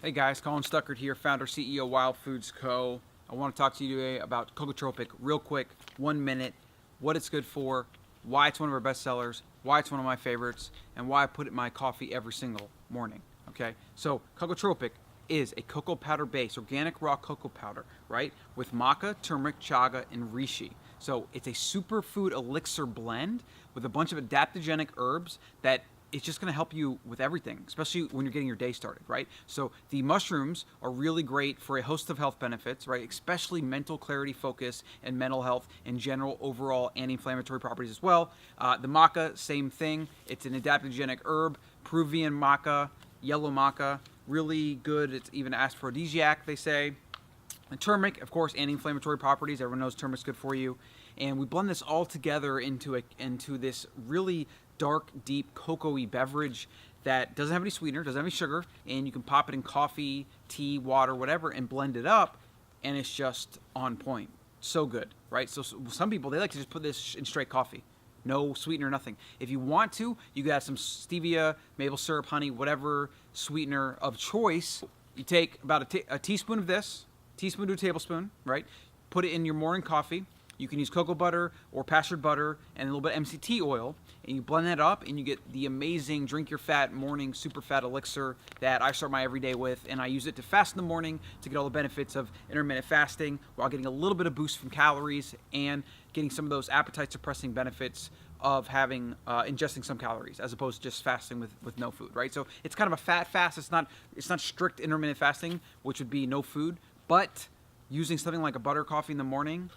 Hey guys, Colin Stuckert here, founder, CEO, Wild Foods Co. I want to talk to you today about Cocotropic real quick, 1 minute, what it's good for, why it's one of our best sellers, why it's one of my favorites, and why I put it in my coffee every single morning, okay? So Cocotropic is a cocoa powder base, organic raw cocoa powder, right? With maca, turmeric, chaga, and reishi. So it's a superfood elixir blend with a bunch of adaptogenic herbs that it's just going to help you with everything, especially when you're getting your day started, right? So the mushrooms are really great for a host of health benefits, right? Especially mental clarity, focus, and mental health and general overall anti-inflammatory properties as well. The maca, same thing. It's an adaptogenic herb, Peruvian maca, yellow maca, really good. It's even aphrodisiac, they say. And turmeric, of course, anti-inflammatory properties. Everyone knows turmeric's good for you. And we blend this all together into this really dark, deep, cocoa-y beverage that doesn't have any sweetener, doesn't have any sugar, and you can pop it in coffee, tea, water, whatever, and blend it up, and it's just on point. So good, right? So some people, they like to just put this in straight coffee. No sweetener, nothing. If you want to, you can add some stevia, maple syrup, honey, whatever sweetener of choice. You take about a teaspoon of this, teaspoon to a tablespoon, right? Put it in your morning coffee. You can use cocoa butter or pastured butter and a little bit of MCT oil, and you blend that up and you get the amazing Drink Your Fat morning super fat elixir that I start my everyday with, and I use it to fast in the morning to get all the benefits of intermittent fasting while getting a little bit of boost from calories and getting some of those appetite suppressing benefits of having ingesting some calories as opposed to just fasting with no food, right? So it's kind of a fat fast. It's not strict intermittent fasting, which would be no food, but using something like a butter coffee in the morning,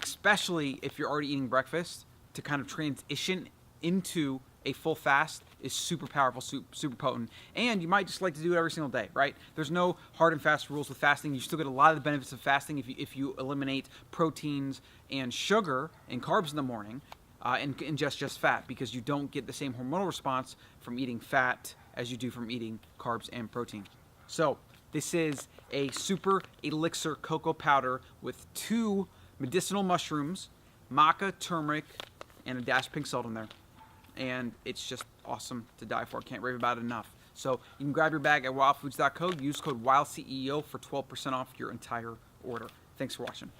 especially if you're already eating breakfast, to kind of transition into a full fast is super powerful, super potent. And you might just like to do it every single day, right? There's no hard and fast rules with fasting. You still get a lot of the benefits of fasting if you eliminate proteins and sugar and carbs in the morning and ingest just fat, because you don't get the same hormonal response from eating fat as you do from eating carbs and protein. So this is a super elixir cocoa powder with 2 medicinal mushrooms, maca, turmeric, and a dash of pink salt in there. And it's just awesome to die for. Can't rave about it enough. So you can grab your bag at wildfoods.co. Use code WILDCEO for 12% off your entire order. Thanks for watching.